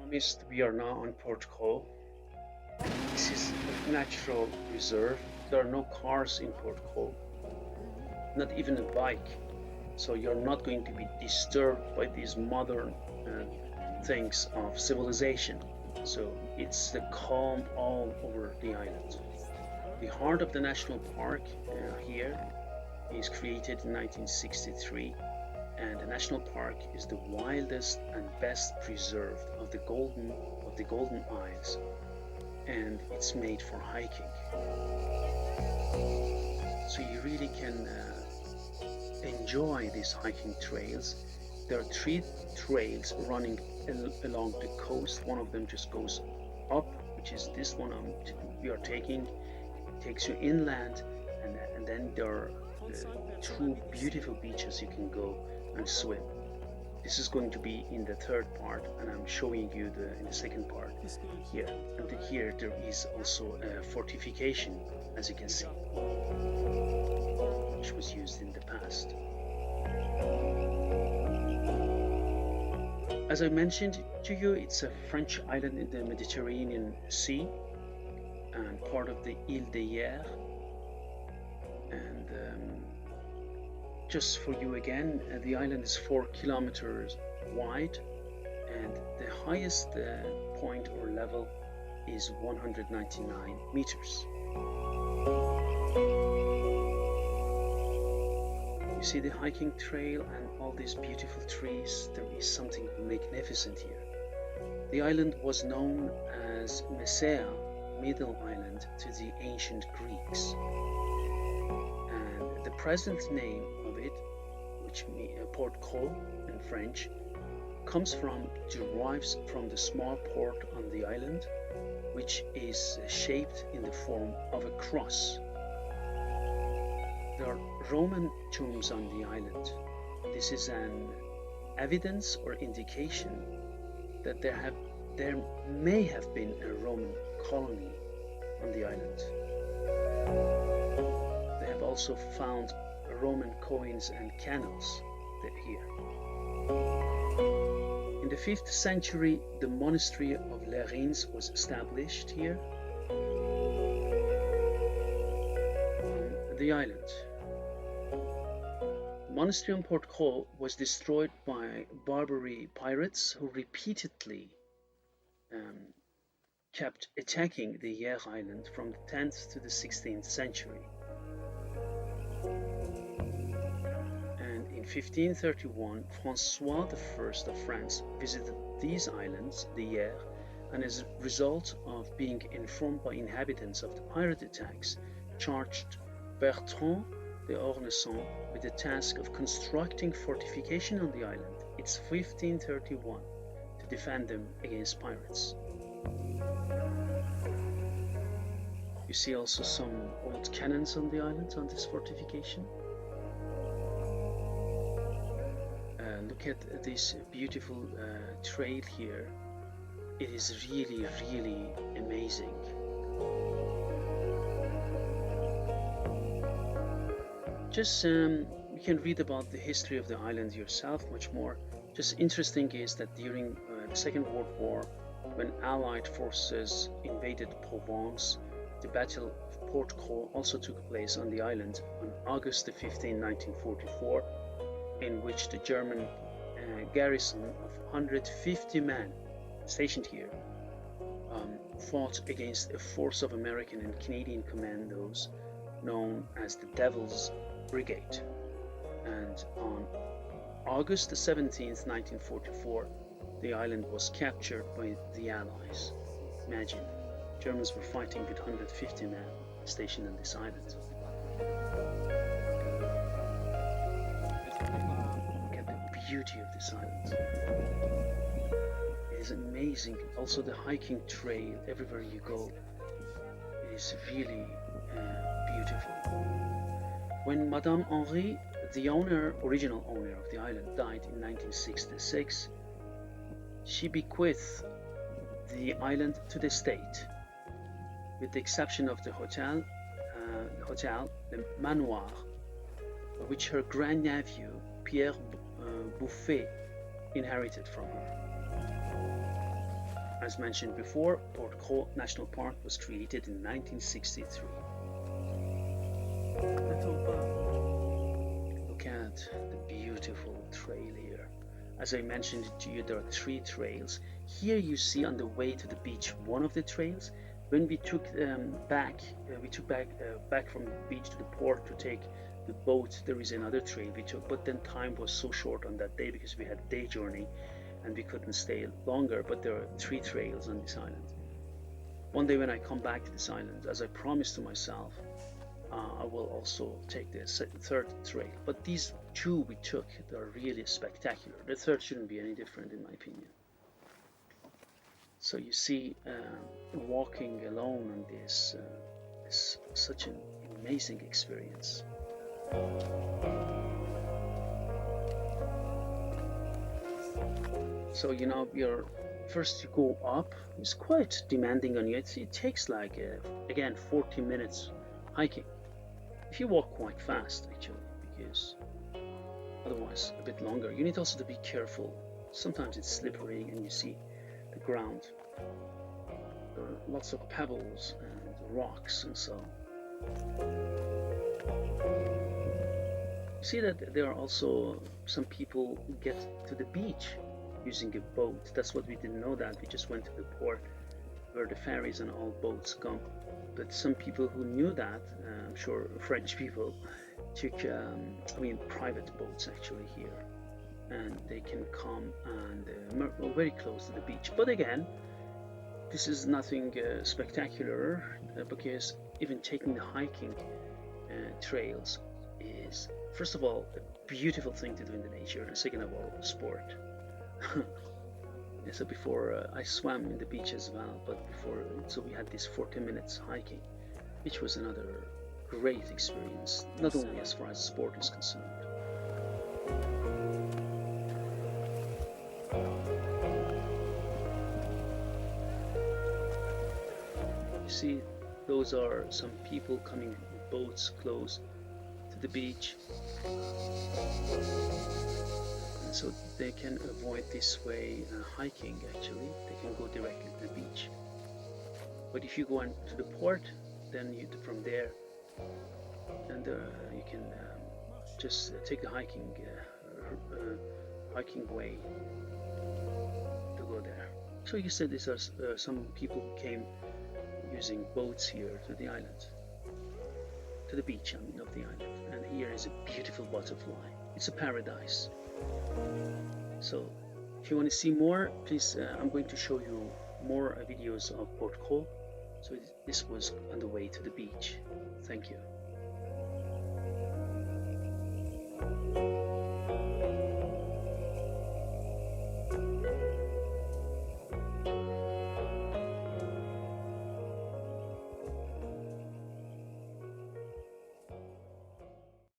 Promised, we are now on Port-Cros. This is a natural reserve. There are no cars in Port-Cros, not even a bike. So you're not going to be disturbed by these modern things of civilization. So it's the calm all over the island. The heart of the national park here is created in 1963, and the national park is the wildest and best preserved of the Golden Isles, and it's made for hiking. So you really can enjoy these hiking trails. There are three trails running along the coast. One of them just goes up, which is this one we are taking. It takes you inland, and then there are two beautiful beaches you can go and swim. This is going to be in the third part, and I'm showing you in the second part here. And here there is also a fortification, as you can see, which was used in the past. As I mentioned to you, it's a French island in the Mediterranean Sea and part of the Ile de Hier. And just for you again, the island is 4 kilometers wide, and the highest point or level is 199 meters. You see the hiking trail and all these beautiful trees. There is something magnificent here. The island was known as Mesea, Middle Island, to the ancient Greeks. And the present name of it, which means Port-Cros in French, derives from the small port on the island, which is shaped in the form of a cross. There are Roman tombs on the island. This is an evidence or indication that there may have been a Roman colony on the island. They have also found Roman coins and canals here. In the 5th century, the monastery of Lérins was established here on the island. The monastery on Port-Cros was destroyed by Barbary pirates who repeatedly kept attacking the Hier Island from the 10th to the 16th century. And in 1531, François I of France visited these islands, the Hier, and as a result of being informed by inhabitants of the pirate attacks, charged Bertrand de Ornesson with the task of constructing fortification on the island. It's 1531 to defend them against pirates. You see also some old cannons on the island on this fortification. Look at this beautiful trail here. It is really, really amazing. Just you can read about the history of the island yourself much more. Just interesting is that during the Second World War, when Allied forces invaded Provence, the Battle of Port-Cros also took place on the island on August 15, 1944, in which the German garrison of 150 men stationed here fought against a force of American and Canadian commandos known as the Devil's Brigade. And on August 17, 1944, the island was captured by the Allies. Imagine, Germans were fighting with 150 men stationed on this island. Look at the beauty of this island. It is amazing. Also the hiking trail, everywhere you go, it is really beautiful. When Madame Henri, the original owner of the island, died in 1966, she bequeathed the island to the state, with the exception of the hotel, the manoir, which her grandnephew Pierre Bouffet inherited from her. As mentioned before, Port-Cros National Park was created in 1963. Look at the beautiful trail here. As I mentioned to you, there are 3 trails. Here you see on the way to the beach one of the trails. When we took back from the beach to the port to take the boat, there is another trail we took, but then time was so short on that day because we had a day journey and we couldn't stay longer. But there are 3 trails on this island. One day when I come back to this island, as I promised to myself, I will also take the 3rd trail. But these 2 we took, they're really spectacular. The 3rd shouldn't be any different in my opinion. So you see, walking alone on this is such an amazing experience. So first you go up. It's quite demanding on you. It takes like again 40 minutes hiking. If you walk quite fast actually, because otherwise a bit longer. You need also to be careful. Sometimes it's slippery and you see the ground. There are lots of pebbles and rocks and so. You see that there are also some people who get to the beach using a boat. That's what we didn't know that. We just went to the port where the ferries and all boats come. But some people who knew that, I'm sure French people, took private boats actually here, and they can come and very close to the beach. But again, this is nothing spectacular because even taking the hiking trails is, first of all, a beautiful thing to do in the nature, and second of all, sport. So before I swam in the beach as well, but so we had this 40 minutes hiking, which was another great experience, not only as far as sport is concerned. You see, those are some people coming with boats close to the beach, and so they can avoid this way hiking actually. They can go directly to the beach. But if you go on to the port, then from there, and you can just take the hiking way to go there. So you said these are some people who came using boats here to the island, to the beach of the island. And here is a beautiful butterfly. It's a paradise. So if you want to see more, please, I'm going to show you more videos of Port-Cros. So this was on the way to the beach. Thank you.